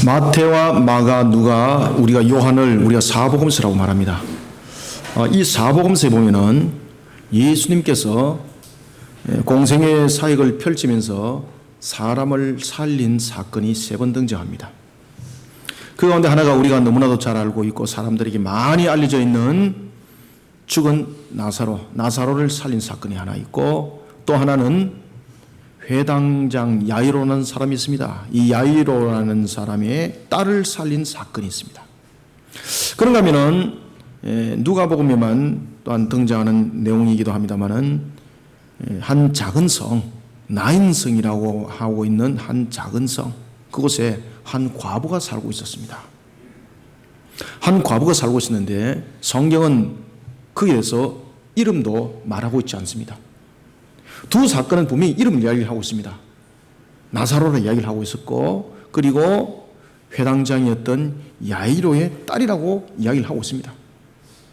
마태와 마가, 누가, 우리가 요한을 우리가 사복음서라고 말합니다. 이 사복음서에 보면은 예수님께서 공생의 사역을 펼치면서 사람을 살린 사건이 3번 등장합니다. 그 가운데 하나가 우리가 너무나도 잘 알고 있고 사람들에게 많이 알려져 있는 죽은 나사로를 살린 사건이 하나 있고, 또 하나는 회당장 야이로라는 사람이 있습니다. 이 야이로라는 사람의 딸을 살린 사건이 있습니다. 그런가 하면은 누가복음에만 또한 등장하는 내용이기도 합니다만은 한 작은 성, 나인성이라고 하고 있는 한 작은 성, 그곳에 한 과부가 살고 있었습니다. 한 과부가 살고 있었는데 성경은 거기에 대해서 이름도 말하고 있지 않습니다. 두 사건은 분명히 이름을 이야기를 하고 있습니다. 나사로를 이야기를 하고 있었고, 그리고 회당장이었던 야이로의 딸이라고 이야기를 하고 있습니다.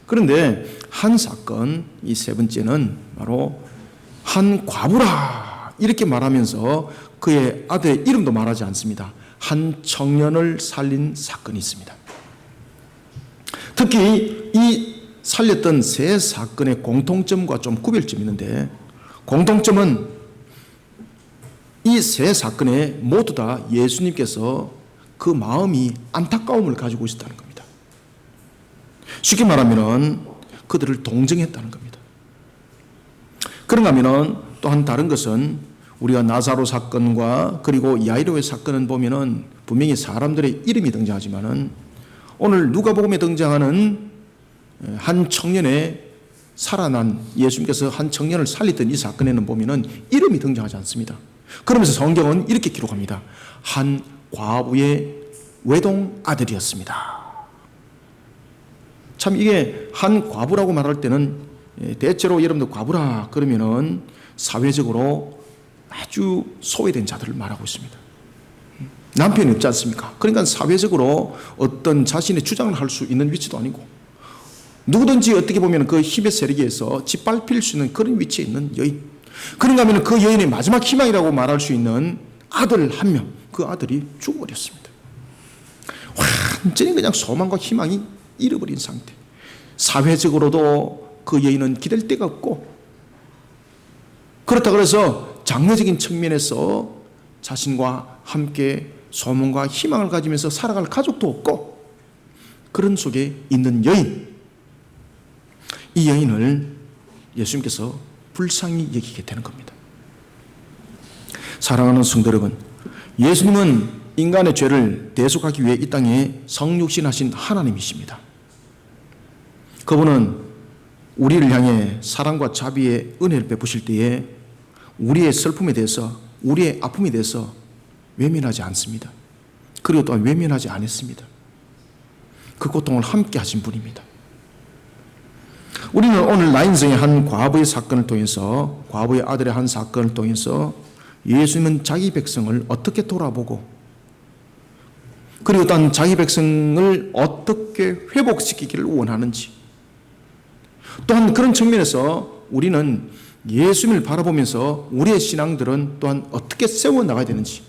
그런데 한 사건, 이 3번째는 바로 한 과부라 이렇게 말하면서 그의 아들의 이름도 말하지 않습니다. 한 청년을 살린 사건이 있습니다. 특히 이 살렸던 3 사건의 공통점과 좀 구별점이 있는데, 공통점은 이 3 사건에 모두 다 예수님께서 그 마음이 안타까움을 가지고 있었다는 겁니다. 쉽게 말하면 그들을 동정했다는 겁니다. 그런가 하면 또한 다른 것은 우리가 나사로 사건과 그리고 야이로의 사건은 보면은 분명히 사람들의 이름이 등장하지만은 오늘 누가복음에 등장하는 한 청년의 살아난, 예수님께서 한 청년을 살리던 이 사건에는 보면은 이름이 등장하지 않습니다. 그러면서 성경은 이렇게 기록합니다. 한 과부의 외동 아들이었습니다. 참 이게 한 과부라고 말할 때는 대체로 여러분들 과부라 그러면은 사회적으로 아주 소외된 자들을 말하고 있습니다. 남편이 없지 않습니까? 그러니까 사회적으로 어떤 자신의 주장을 할 수 있는 위치도 아니고, 누구든지 어떻게 보면 그 힘의 세력에서 짓밟힐 수 있는 그런 위치에 있는 여인. 그런가 하면 그 여인의 마지막 희망이라고 말할 수 있는 아들 한 명, 그 아들이 죽어버렸습니다. 완전히 그냥 소망과 희망이 잃어버린 상태. 사회적으로도 그 여인은 기댈 데가 없고, 그렇다고 해서 장래적인 측면에서 자신과 함께 소망과 희망을 가지면서 살아갈 가족도 없고, 그런 속에 있는 여인, 이 여인을 예수님께서 불쌍히 여기게 되는 겁니다. 사랑하는 성도 여러분, 예수님은 인간의 죄를 대속하기 위해 이 땅에 성육신하신 하나님이십니다. 그분은 우리를 향해 사랑과 자비의 은혜를 베푸실 때에 우리의 슬픔에 대해서, 우리의 아픔에 대해서 외면하지 않습니다. 그리고 또한 외면하지 않았습니다. 그 고통을 함께 하신 분입니다. 우리는 오늘 나인성의 한 과부의 사건을 통해서, 과부의 아들의 한 사건을 통해서 예수님은 자기 백성을 어떻게 돌아보고, 그리고 또한 자기 백성을 어떻게 회복시키기를 원하는지, 또한 그런 측면에서 우리는 예수님을 바라보면서 우리의 신앙들은 또한 어떻게 세워나가야 되는지,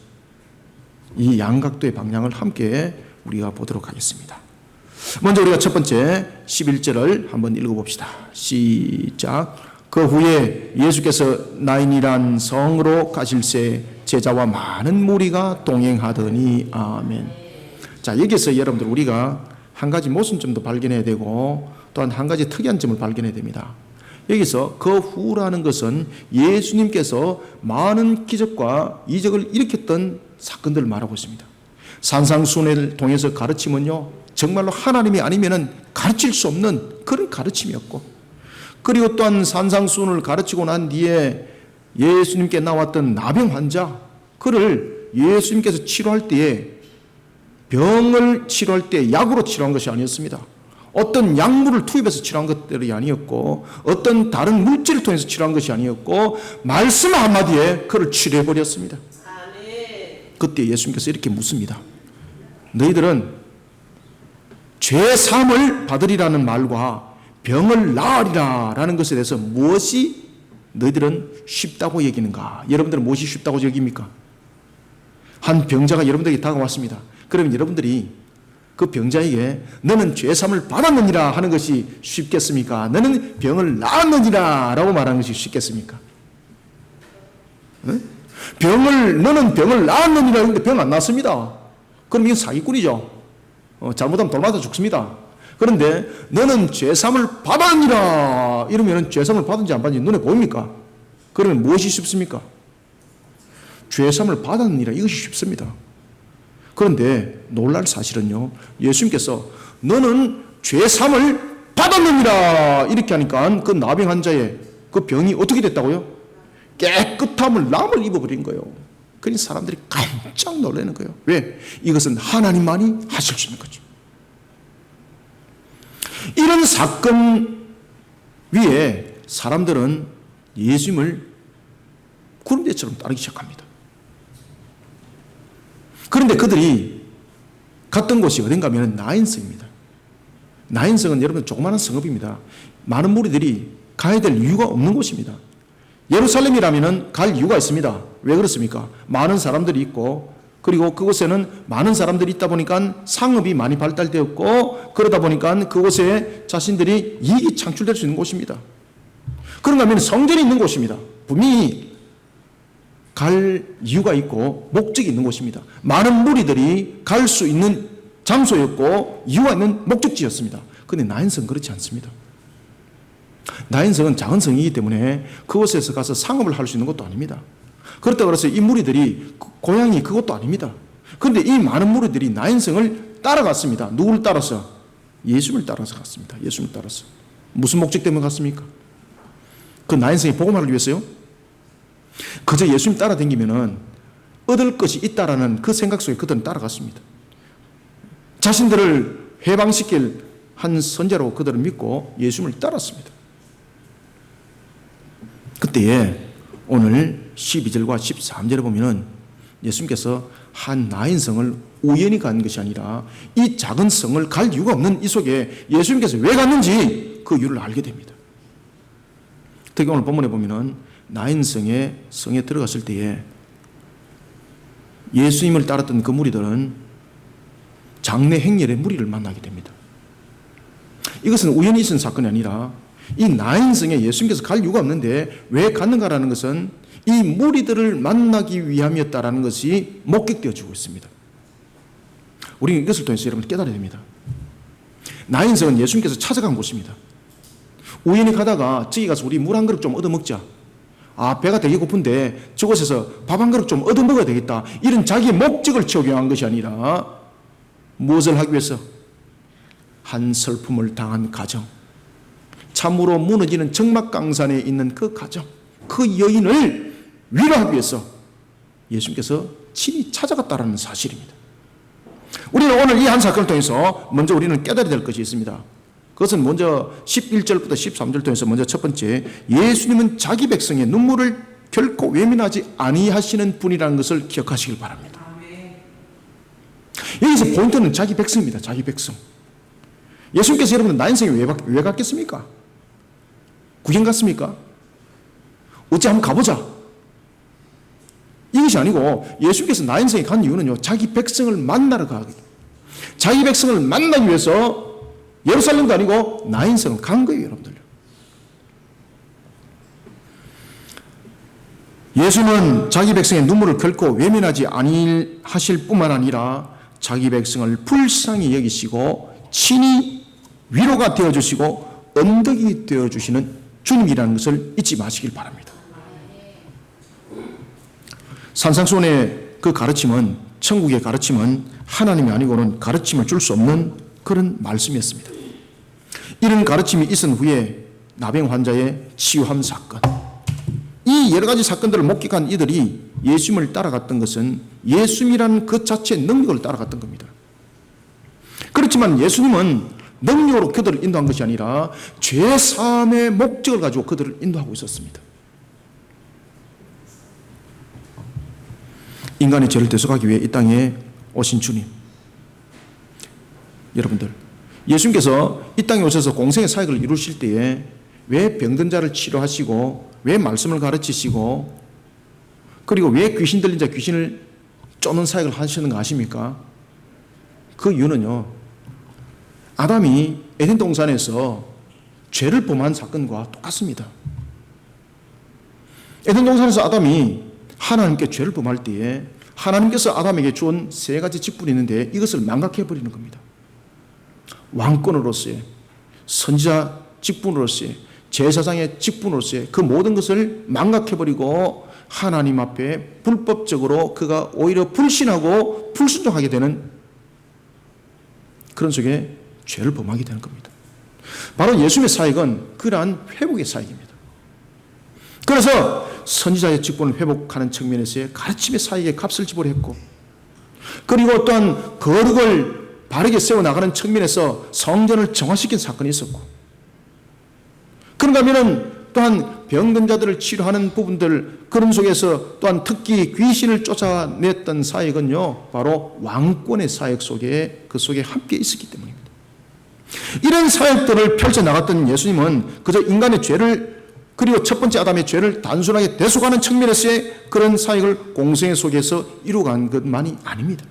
이 양각도의 방향을 함께 우리가 보도록 하겠습니다. 먼저 우리가 첫 번째 11절을 한번 읽어봅시다. 시작. 그 후에 예수께서 나인이란 성으로 가실새 제자와 많은 무리가 동행하더니. 아멘. 자, 여기서 여러분들 우리가 한 가지 모순점도 발견해야 되고 또한 한 가지 특이한 점을 발견해야 됩니다. 여기서 그 후라는 것은 예수님께서 많은 기적과 이적을 일으켰던 사건들을 말하고 있습니다. 산상수훈을 통해서 가르침은요, 정말로 하나님이 아니면은 가르칠 수 없는 그런 가르침이었고, 그리고 또한 산상수훈을 가르치고 난 뒤에 예수님께 나왔던 나병 환자, 그를 예수님께서 치료할 때에 병을 치료할 때 약으로 치료한 것이 아니었습니다. 어떤 약물을 투입해서 치료한 것들이 아니었고, 어떤 다른 물질을 통해서 치료한 것이 아니었고, 말씀 한마디에 그를 치료해버렸습니다. 그때 예수님께서 이렇게 묻습니다. 너희들은 죄 사함을 받으리라는 말과 병을 나으리라 라는 것에 대해서 무엇이 너희들은 쉽다고 여기는가? 여러분들은 무엇이 쉽다고 여깁니까? 한 병자가 여러분들에게 다가왔습니다. 그러면 여러분들이 그 병자에게 너는 죄사함을 받았느니라 하는 것이 쉽겠습니까? 너는 병을 나았느니라 라고 말하는 것이 쉽겠습니까? 너는 병을 나았느니라 했는데 병 안 나았습니다. 그럼 이건 사기꾼이죠. 잘못하면 돌아서 죽습니다. 그런데 너는 죄사함을 받았느니라 이러면 죄사함을 받은지 안 받은지 눈에 보입니까? 그러면 무엇이 쉽습니까? 죄사함을 받았느니라 이것이 쉽습니다. 그런데 놀랄 사실은요, 예수님께서 너는 죄사함을 받았느니라 이렇게 하니까 그 나병 환자의 그 병이 어떻게 됐다고요? 깨끗함을 남을 입어버린 거예요. 그러니 사람들이 깜짝 놀라는 거예요. 왜? 이것은 하나님만이 하실 수 있는 거죠. 이런 사건 위에 사람들은 예수님을 구름대처럼 따르기 시작합니다. 그런데 그들이 갔던 곳이 어딘가 하면 나인성입니다. 나인성은 여러분 조그마한 성읍입니다. 많은 무리들이 가야 될 이유가 없는 곳입니다. 예루살렘이라면 갈 이유가 있습니다. 왜 그렇습니까? 많은 사람들이 있고 그리고 그곳에는 많은 사람들이 있다 보니까 상업이 많이 발달되었고 그러다 보니까 그곳에 자신들이 이익이 창출될 수 있는 곳입니다. 그런가 하면 성전이 있는 곳입니다. 분명히 갈 이유가 있고 목적이 있는 곳입니다. 많은 무리들이 갈 수 있는 장소였고 이유가 있는 목적지였습니다. 그런데 나인성은 그렇지 않습니다. 나인성은 작은 성이기 때문에 그곳에서 가서 상업을 할 수 있는 것도 아닙니다. 그렇다고 해서 이 무리들이 고향이 그것도 아닙니다. 그런데 이 많은 무리들이 나인성을 따라갔습니다. 누구를 따라서? 예수님을 따라서 갔습니다. 예수님을 따라서. 무슨 목적 때문에 갔습니까? 그 나인성이 복음화를 위해서요? 그저 예수님 따라다니면은 얻을 것이 있다라는 그 생각 속에 그들은 따라갔습니다. 자신들을 해방시킬 한 선제로 그들을 믿고 예수님을 따랐습니다. 그때에 오늘 12절과 13절에 보면은 예수님께서 한 나인성을 우연히 간 것이 아니라 이 작은 성을 갈 이유가 없는 이 속에 예수님께서 왜 갔는지 그 이유를 알게 됩니다. 특히 오늘 본문에 보면은 나인성의 성에 들어갔을 때에 예수님을 따랐던 그 무리들은 장래 행렬의 무리를 만나게 됩니다. 이것은 우연히 있은 사건이 아니라 이 나인성에 예수님께서 갈 이유가 없는데 왜 갔는가라는 것은 이 무리들을 만나기 위함이었다라는 것이 목격되어지고 있습니다. 우리는 이것을 통해서 여러분 깨달아야 됩니다. 나인성은 예수님께서 찾아간 곳입니다. 우연히 가다가 저기 가서 우리 물 한 그릇 좀 얻어먹자. 배가 되게 고픈데 저곳에서 밥 한 그릇 좀 얻어먹어야 되겠다. 이런 자기의 목적을 적용한 것이 아니라 무엇을 하기 위해서? 한 슬픔을 당한 가정, 참으로 무너지는 적막강산에 있는 그 가정, 그 여인을 위로하기 위해서 예수님께서 친히 찾아갔다는 사실입니다. 우리는 오늘 이 한 사건을 통해서 먼저 우리는 깨달아야 될 것이 있습니다. 그것은 먼저 11절부터 13절 통해서 먼저 첫 번째, 예수님은 자기 백성의 눈물을 결코 외면하지 아니하시는 분이라는 것을 기억하시길 바랍니다. 여기서 포인트는 자기 백성입니다. 자기 백성. 예수님께서 여러분 나인성에 왜 갔겠습니까? 구경 갔습니까? 어찌 한번 가보자. 이것이 아니고 예수님께서 나인성에 간 이유는요, 자기 백성을 만나러 가기. 자기 백성을 만나기 위해서 예루살렘도 아니고 나인성을 간 거예요, 여러분들. 예수는 자기 백성의 눈물을 결코 외면하지 아니하실 뿐만 아니라 자기 백성을 불쌍히 여기시고 친히 위로가 되어주시고 언덕이 되어주시는 주님이라는 것을 잊지 마시길 바랍니다. 산상수훈의 그 가르침은, 천국의 가르침은 하나님이 아니고는 가르침을 줄 수 없는 그런 말씀이었습니다. 이런 가르침이 있은 후에 나병 환자의 치유함 사건, 이 여러 가지 사건들을 목격한 이들이 예수님을 따라갔던 것은 예수님이라는 그 자체의 능력을 따라갔던 겁니다. 그렇지만 예수님은 능력으로 그들을 인도한 것이 아니라 죄사함의 목적을 가지고 그들을 인도하고 있었습니다. 인간의 죄를 대속하기 위해 이 땅에 오신 주님, 여러분들, 예수님께서 이 땅에 오셔서 공생의 사역을 이루실 때에 왜 병든 자를 치료하시고 왜 말씀을 가르치시고 그리고 왜 귀신 들린 자 귀신을 쫓는 사역을 하시는 거 아십니까? 그 이유는요, 아담이 에덴 동산에서 죄를 범한 사건과 똑같습니다. 에덴 동산에서 아담이 하나님께 죄를 범할 때에 하나님께서 아담에게 준 세 가지 직분이 있는데 이것을 망각해버리는 겁니다. 왕권으로서의, 선지자 직분으로서의, 제사장의 직분으로서의 그 모든 것을 망각해버리고 하나님 앞에 불법적으로 그가 오히려 불신하고 불순종하게 되는 그런 속에 죄를 범하게 되는 겁니다. 바로 예수님의 사역은 그러한 회복의 사역입니다. 그래서 선지자의 직분을 회복하는 측면에서의 가르침의 사역에 값을 지불했고, 그리고 또한 거룩을 바르게 세워나가는 측면에서 성전을 정화시킨 사건이 있었고, 그런가 하면은 또한 병든 자들을 치료하는 부분들, 그런 속에서 또한 특히 귀신을 쫓아냈던 사역은요, 바로 왕권의 사역 속에, 그 속에 함께 있었기 때문입니다. 이런 사역들을 펼쳐나갔던 예수님은 그저 인간의 죄를, 그리고 첫 번째 아담의 죄를 단순하게 대속하는 측면에서의 그런 사역을 공생애 속에서 이루어간 것만이 아닙니다.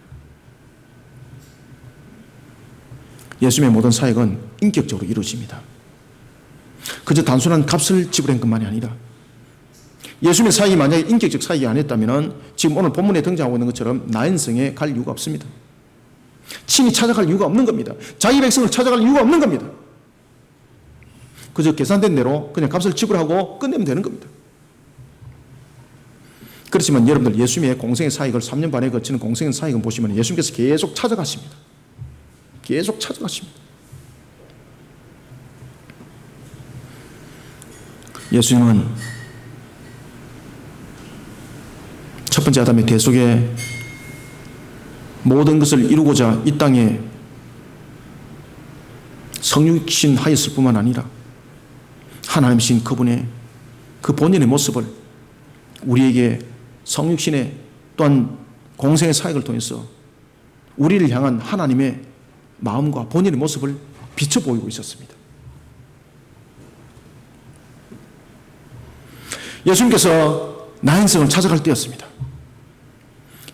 예수님의 모든 사역은 인격적으로 이루어집니다. 그저 단순한 값을 지불한 것만이 아니라, 예수님의 사역이 만약에 인격적 사역이 아니었다면 지금 오늘 본문에 등장하고 있는 것처럼 나인성에 갈 이유가 없습니다. 친히 찾아갈 이유가 없는 겁니다. 자기 백성을 찾아갈 이유가 없는 겁니다. 그저 계산된 대로 그냥 값을 지불하고 끝내면 되는 겁니다. 그렇지만 여러분들, 예수님의 공생의 사역을 3년 반에 거치는 공생의 사역을 보시면 예수님께서 계속 찾아가십니다. 계속 찾아가십니다. 예수님은 첫 번째 아담의 대속에 모든 것을 이루고자 이 땅에 성육신 하였을 뿐만 아니라 하나님이신 그분의 그 본연의 모습을 우리에게 성육신의 또한 공생의 사역을 통해서 우리를 향한 하나님의 마음과 본연의 모습을 비춰 보이고 있었습니다. 예수님께서 나인성을 찾아갈 때였습니다.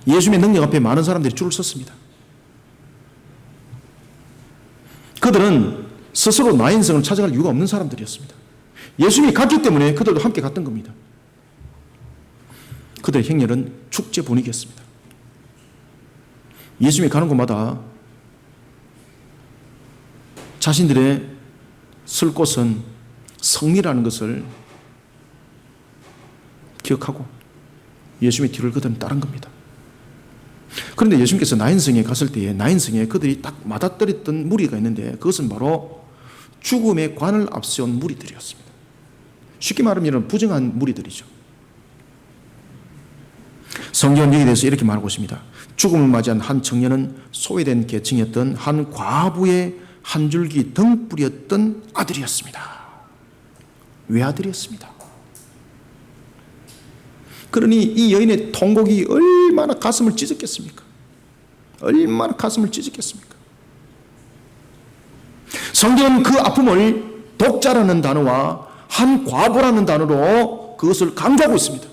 예수님의 능력 앞에 많은 사람들이 줄을 섰습니다. 그들은 스스로 나인성을 찾아갈 이유가 없는 사람들이었습니다. 예수님이 갔기 때문에 그들도 함께 갔던 겁니다. 그들의 행렬은 축제 분위기였습니다. 예수님이 가는 곳마다 자신들의 쓸 곳은 성리라는 것을 기억하고 예수님의 뒤를 그들은 따른 겁니다. 그런데 예수님께서 나인성에 갔을 때에 나인성에 그들이 딱 맞아떨었던 무리가 있는데 그것은 바로 죽음의 관을 앞세운 무리들이었습니다. 쉽게 말하면 부정한 무리들이죠. 성경은 여기에 대해서 이렇게 말하고 있습니다. 죽음을 맞이한 한 청년은 소외된 계층이었던 한 과부의 한 줄기 등불이었던 아들이었습니다. 외아들이었습니다. 그러니 이 여인의 통곡이 얼마나 가슴을 찢었겠습니까? 얼마나 가슴을 찢었겠습니까? 성경은 그 아픔을 독자라는 단어와 한 과부라는 단어로 그것을 강조하고 있습니다.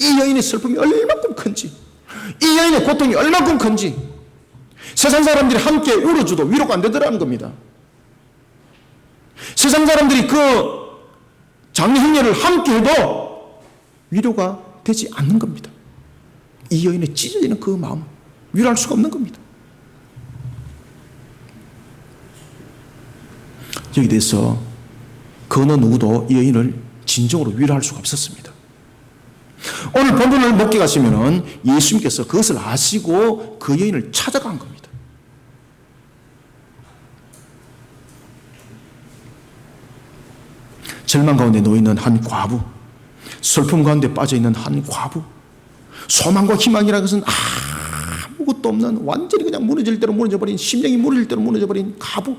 이 여인의 슬픔이 얼마큼 큰지, 이 여인의 고통이 얼마큼 큰지 세상 사람들이 함께 울어줘도 위로가 안 되더라는 겁니다. 세상 사람들이 그 장례행렬을 함께 해도 위로가 되지 않는 겁니다. 이 여인의 찢어지는 그 마음 위로할 수가 없는 겁니다. 여기 대해서 그 어느 누구도 이 여인을 진정으로 위로할 수가 없었습니다. 오늘 본문을 목격하시면 예수님께서 그것을 아시고 그 여인을 찾아간 겁니다. 절망 가운데 놓여있는 한 과부, 슬픔 가운데 빠져있는 한 과부, 소망과 희망이라는 것은 아무것도 없는 완전히 그냥 무너질 대로 무너져버린, 심령이 무너질 대로 무너져버린 과부.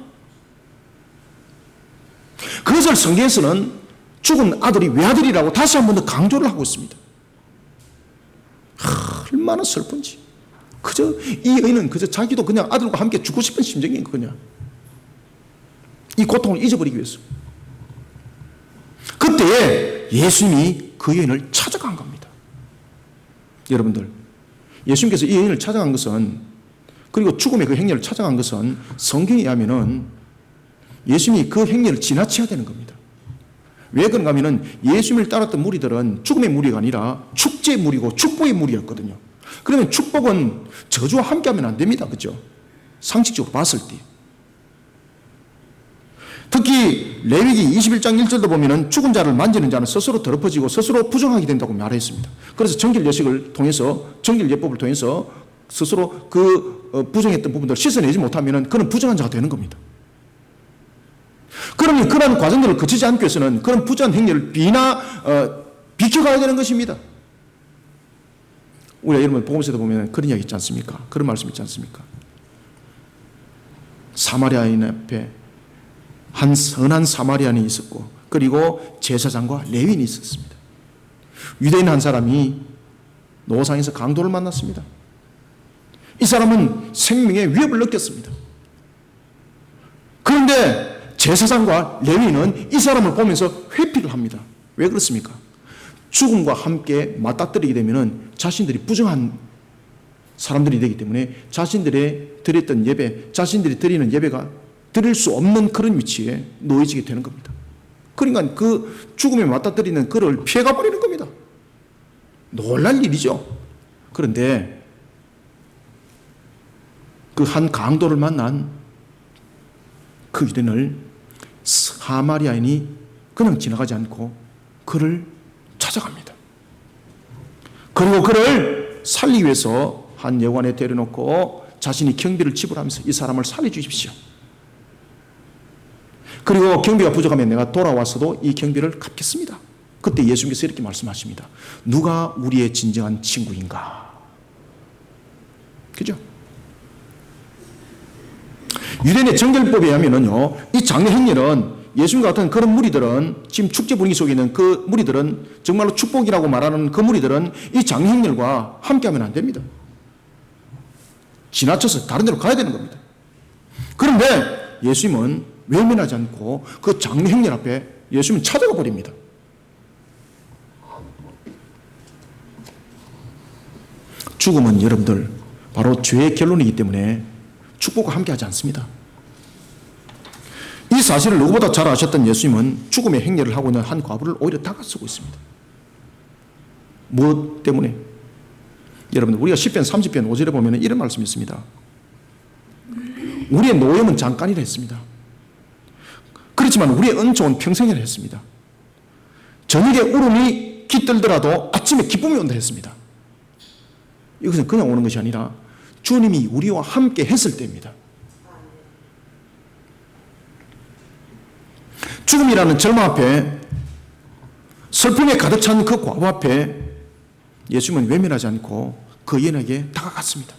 그것을 성경에서는 죽은 아들이 외아들이라고 다시 한 번 더 강조를 하고 있습니다. 얼마나 슬픈지. 그저 이 여인은 그저 자기도 그냥 아들과 함께 죽고 싶은 심정인 거냐. 이 고통을 잊어버리기 위해서. 그때에 예수님이 그 여인을 찾아간 겁니다. 여러분들, 예수님께서 이 여인을 찾아간 것은 그리고 죽음의 그 행렬을 찾아간 것은 성경에 의하면은 예수님이 그 행렬을 지나쳐야 되는 겁니다. 왜 그런가 하면은 예수님을 따랐던 무리들은 죽음의 무리가 아니라 축제의 무리고 축복의 무리였거든요. 그러면 축복은 저주와 함께 하면 안 됩니다. 그죠? 상식적으로 봤을 때. 특히 레위기 21장 1절도 보면은 죽은 자를 만지는 자는 스스로 더럽혀지고 스스로 부정하게 된다고 말했습니다. 그래서 정결 예식을 통해서, 정결 예법을 통해서 스스로 그 부정했던 부분들을 씻어내지 못하면은 그는 부정한 자가 되는 겁니다. 그러면 그런 과정들을 거치지 않기 위해서는 그런 부정한 행위를 비켜가야 되는 것입니다. 우리가 여러분 복음서에도 보면 그런 이야기 있지 않습니까? 그런 말씀 있지 않습니까? 사마리아인 앞에 한 선한 사마리아인이 있었고, 그리고 제사장과 레위인이 있었습니다. 유대인 한 사람이 노상에서 강도를 만났습니다. 이 사람은 생명의 위협을 느꼈습니다. 그런데 제사장과 레위인은 이 사람을 보면서 회피를 합니다. 왜 그렇습니까? 죽음과 함께 맞닥뜨리게 되면 자신들이 부정한 사람들이 되기 때문에 자신들의 드렸던 예배, 자신들이 드리는 예배가 드릴 수 없는 그런 위치에 놓여지게 되는 겁니다. 그러니까 그 죽음에 맞닥뜨리는 그를 피해가 버리는 겁니다. 놀랄 일이죠. 그런데 그 한 강도를 만난 그 유대인을 사마리아인이 그냥 지나가지 않고 그를 찾아갑니다. 그리고 그를 살리기 위해서 한 여관에 데려놓고 자신이 경비를 지불하면서 이 사람을 살려주십시오. 그리고 경비가 부족하면 내가 돌아와서도 이 경비를 갚겠습니다. 그때 예수님께서 이렇게 말씀하십니다. 누가 우리의 진정한 친구인가? 그죠? 유대인의 정결법에 의하면요, 이 장례 행렬은 예수님 같은 그런 무리들은, 지금 축제 분위기 속에 있는 그 무리들은, 정말로 축복이라고 말하는 그 무리들은 이 장례 행렬과 함께하면 안 됩니다. 지나쳐서 다른 데로 가야 되는 겁니다. 그런데 예수님은 외면하지 않고 그 장례 행렬 앞에 예수님은 찾아가 버립니다. 죽음은 여러분들 바로 죄의 결론이기 때문에 축복과 함께하지 않습니다. 이 사실을 누구보다 잘 아셨던 예수님은 죽음의 행렬을 하고 있는 한 과부를 오히려 다가서고 있습니다. 무엇 때문에? 여러분들, 우리가 10편 30편 5절에 보면 이런 말씀이 있습니다. 우리의 노염은 잠깐이라 했습니다. 그렇지만 우리의 은총은 평생이라 했습니다. 저녁에 울음이 깃들더라도 아침에 기쁨이 온다 했습니다. 이것은 그냥 오는 것이 아니라 주님이 우리와 함께 했을 때입니다. 죽음이라는 절망 앞에, 슬픔에 가득 찬 그 과부 앞에 예수님은 외면하지 않고 그 여인에게 다가갔습니다.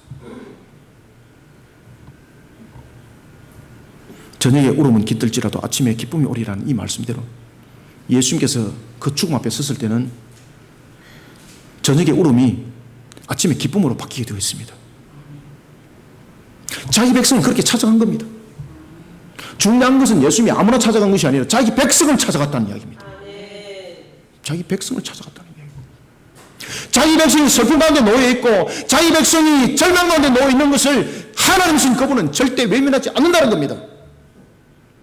저녁에 울음은 깃들지라도 아침에 기쁨이 오리라는 이 말씀대로 예수님께서 그 죽음 앞에 섰을 때는 저녁에 울음이 아침에 기쁨으로 바뀌게 되어 있습니다. 자기 백성을 그렇게 찾아간 겁니다. 중요한 것은 예수님이 아무나 찾아간 것이 아니라 자기 백성을 찾아갔다는 이야기입니다. 자기 백성을 찾아갔다는 이야기입니다. 자기 백성이 슬픔 가운데 놓여있고 자기 백성이 절망 가운데 놓여있는 것을 하나님이신 그분은 절대 외면하지 않는다는 겁니다.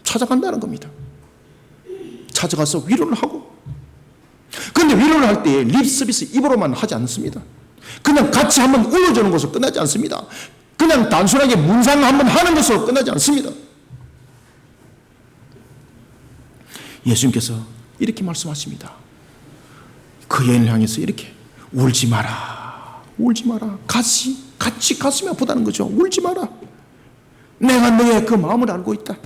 찾아간다는 겁니다. 찾아가서 위로를 하고, 그런데 위로를 할 때 립서비스 입으로만 하지 않습니다. 그냥 같이 한번 울어주는 것으로 끝나지 않습니다. 그냥 단순하게 문상 한번 하는 것으로 끝나지 않습니다. 예수님께서 이렇게 말씀하십니다. 그 여인을 향해서 이렇게, 울지 마라, 울지 마라. 같이 가슴이 아프다는 거죠. 울지 마라. 내가 너의 그 마음을 알고 있다.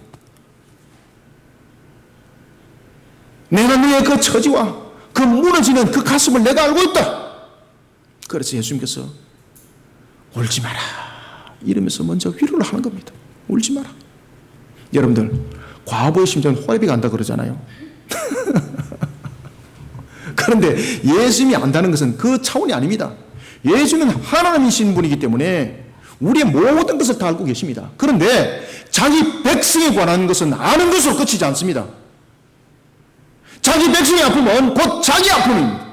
내가 너의 그 처지와 그 무너지는 그 가슴을 내가 알고 있다. 그래서 예수님께서 울지 마라 이러면서 먼저 위로를 하는 겁니다. 울지 마라. 여러분들, 과부의 심장은 호흡이 간다 그러잖아요. 그런데 예수님이 안다는 것은 그 차원이 아닙니다. 예수님은 하나님이신 분이기 때문에 우리의 모든 것을 다 알고 계십니다. 그런데 자기 백성에 관한 것은 아는 것으로 끝이지 않습니다. 자기 백성의 아픔은 곧 자기 아픔입니다.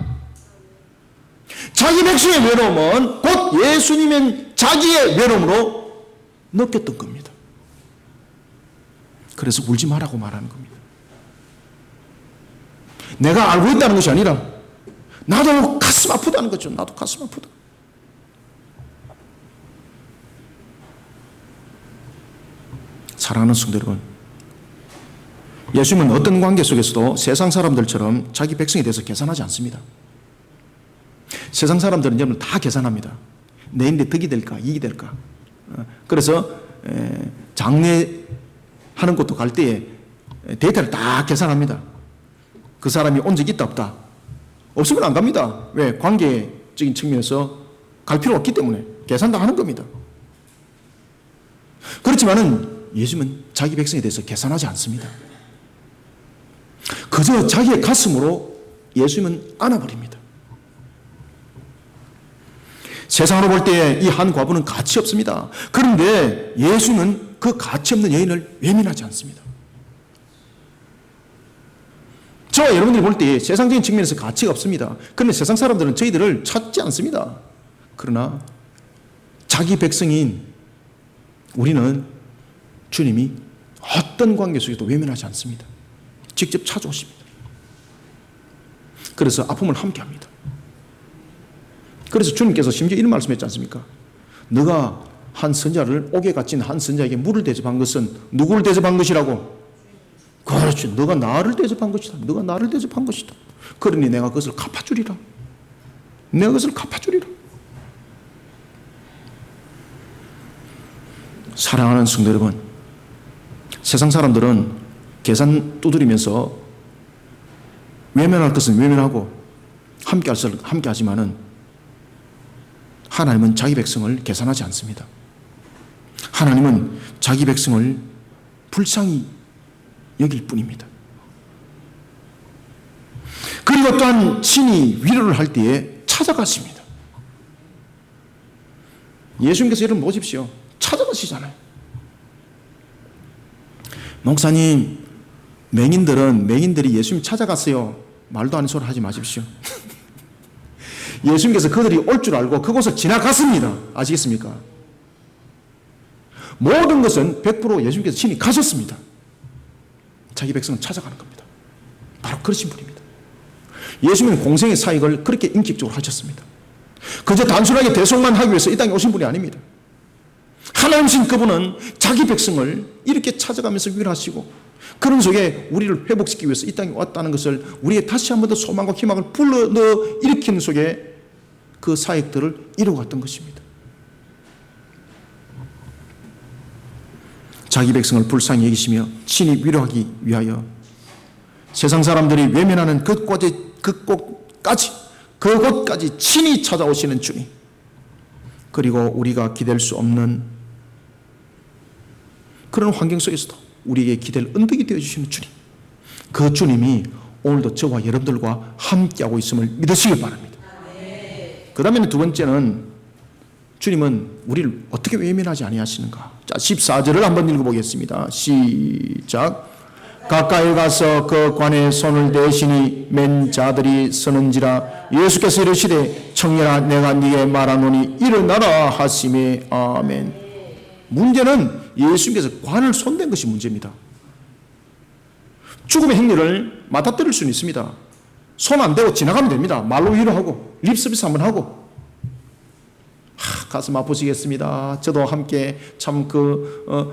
자기 백성의 외로움은 곧 예수님의 자기의 외로움으로 느꼈던 겁니다. 그래서 울지 말라고 말하는 겁니다. 내가 알고 있다는 것이 아니라 나도 가슴 아프다는 거죠. 나도 가슴 아프다. 사랑하는 성도 여러분, 예수님은 어떤 관계 속에서도 세상 사람들처럼 자기 백성에 대해서 계산하지 않습니다. 세상 사람들은 여러분 다 계산합니다. 내 인데 득이 될까 이익이 될까. 그래서 장례하는 곳도 갈 때에 데이터를 다 계산합니다. 그 사람이 온 적이 있다 없다. 없으면 안 갑니다. 왜? 관계적인 측면에서 갈 필요가 없기 때문에 계산 다 하는 겁니다. 그렇지만은 예수님은 자기 백성에 대해서 계산하지 않습니다. 그저 자기의 가슴으로 예수님은 안아버립니다. 세상으로 볼 때 이 한 과부는 가치 없습니다. 그런데 예수님은 그 가치 없는 여인을 외면하지 않습니다. 저와 여러분들이 볼 때 세상적인 측면에서 가치가 없습니다. 그런데 세상 사람들은 저희들을 찾지 않습니다. 그러나 자기 백성인 우리는 주님이 어떤 관계 속에도 외면하지 않습니다. 직접 찾아오십니다. 그래서 아픔을 함께합니다. 그래서 주님께서 심지어 이런 말씀했지 않습니까? 너가 한 선자를 옥에 갇힌 한 선자에게 물을 대접한 것은 누구를 대접한 것이라고? 그렇지. 너가 나를 대접한 것이다. 너가 나를 대접한 것이다. 그러니 내가 그것을 갚아주리라. 내가 그것을 갚아주리라. 사랑하는 성도 여러분, 세상 사람들은 계산 두드리면서 외면할 것은 외면하고 함께 하지만은 하나님은 자기 백성을 계산하지 않습니다. 하나님은 자기 백성을 불쌍히 여길 뿐입니다. 그리고 또한 친히 위로를 할 때에 찾아갔습니다. 예수님께서 여러분 보십시오. 찾아가시잖아요. 목사님, 맹인들이 예수님 찾아갔어요. 말도 안 되는 소리 하지 마십시오. 예수님께서 그들이 올 줄 알고 그곳을 지나갔습니다. 아시겠습니까? 모든 것은 100% 예수님께서 친히 가셨습니다. 자기 백성을 찾아가는 겁니다. 바로 그러신 분입니다. 예수님은 공생의 사역을 그렇게 인격적으로 하셨습니다. 그저 단순하게 대속만 하기 위해서 이 땅에 오신 분이 아닙니다. 하나님이신 그분은 자기 백성을 이렇게 찾아가면서 위로하시고 그런 속에 우리를 회복시키기 위해서 이 땅에 왔다는 것을 우리의 다시 한 번 더 소망과 희망을 불러넣어 일으키는 속에 그 사역들을 이루어갔던 것입니다. 자기 백성을 불쌍히 여기시며 친히 위로하기 위하여 세상 사람들이 외면하는 그곳까지 친히 찾아오시는 주님, 그리고 우리가 기댈 수 없는 그런 환경 속에서도 우리에게 기댈 언덕이 되어주시는 주님, 그 주님이 오늘도 저와 여러분들과 함께하고 있음을 믿으시길 바랍니다. 그 다음에는 두 번째는 주님은 우리를 어떻게 외면하지 아니하시는가. 자, 14절을 한번 읽어보겠습니다. 시작. 가까이 가서 그 관에 손을 대시니 맨 자들이 서는지라. 예수께서 이르시되 청년아 내가 네게 말하노니 일어나라 하시매. 아멘. 문제는 예수님께서 관을 손댄 것이 문제입니다. 죽음의 행렬을 맞닥뜨릴 수는 있습니다. 손 안 대고 지나가면 됩니다. 말로 위로하고 립서비스 한번 하고 가슴 아프시겠습니다. 저도 함께 참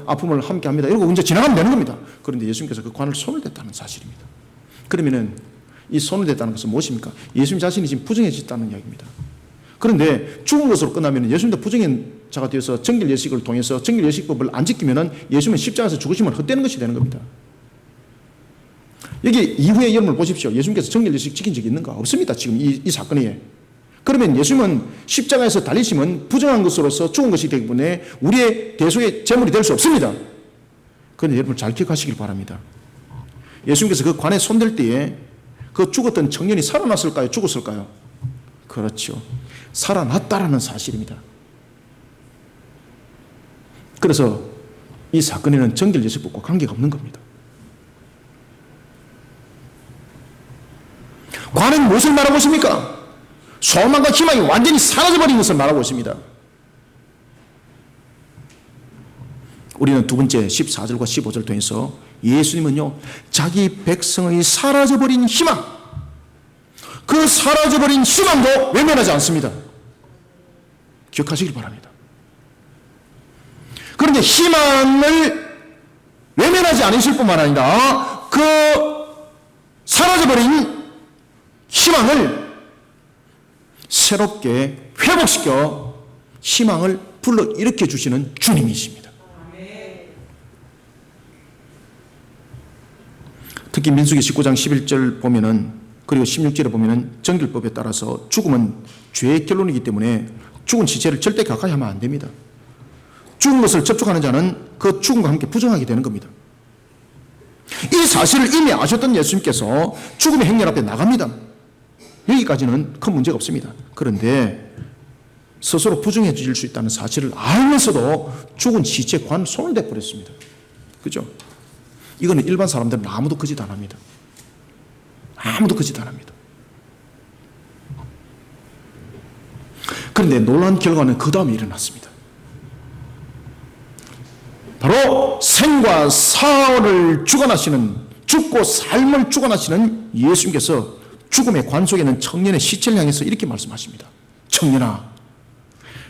아픔을 함께 합니다. 이러고 이제 지나가면 되는 겁니다. 그런데 예수님께서 그 관을 손을 댔다는 사실입니다. 그러면은 이 손을 댔다는 것은 무엇입니까? 예수님 자신이 지금 부정해졌다는 이야기입니다. 그런데 죽은 것으로 끝나면 예수님도 부정자가 되어서 정결 예식을 통해서 정결 예식법을 안 지키면은 예수님은 십자가에서 죽으시면 헛되는 것이 되는 겁니다. 여기 이후의 여러분을 보십시오. 예수님께서 정결 예식 지킨 적이 있는가? 없습니다. 지금 이 사건에. 그러면 예수님은 십자가에서 달리심은 부정한 것으로서 죽은 것이기 때문에 우리의 대속의 제물이 될 수 없습니다. 그런데 여러분 잘 기억하시길 바랍니다. 예수님께서 그 관에 손댈 때에 그 죽었던 청년이 살아났을까요? 죽었을까요? 그렇죠. 살아났다라는 사실입니다. 그래서 이 사건에는 정결 예식법과 관계가 없는 겁니다. 관은 무엇을 말하고 있습니까? 소망과 희망이 완전히 사라져버린 것을 말하고 있습니다. 우리는 두 번째 14절과 15절 통해서 예수님은요, 자기 백성의 사라져버린 희망, 그 사라져버린 희망도 외면하지 않습니다. 기억하시길 바랍니다. 그런데 희망을 외면하지 않으실 뿐만 아니라 그 사라져버린 희망을 새롭게 회복시켜 희망을 불러일으켜 주시는 주님이십니다. 특히 민수기 19장 11절 보면은, 그리고 16절에 보면은 정결법에 따라서 죽음은 죄의 결론이기 때문에 죽은 시체를 절대 가까이 하면 안 됩니다. 죽은 것을 접촉하는 자는 그 죽음과 함께 부정하게 되는 겁니다. 이 사실을 이미 아셨던 예수님께서 죽음의 행렬 앞에 나갑니다. 여기까지는 큰 문제가 없습니다. 그런데 스스로 부정해 주실 수 있다는 사실을 알면서도 죽은 시체에 손을 대버렸습니다. 그죠? 이거는 일반 사람들은 아무도 그 짓 안 합니다. 아무도 그 짓 안 합니다. 그런데 놀라운 결과는 그 다음에 일어났습니다. 바로 생과 사를 주관하시는, 죽고 삶을 주관하시는 예수님께서 죽음의 관 속에 있는 청년의 시체를 향해서 이렇게 말씀하십니다. 청년아,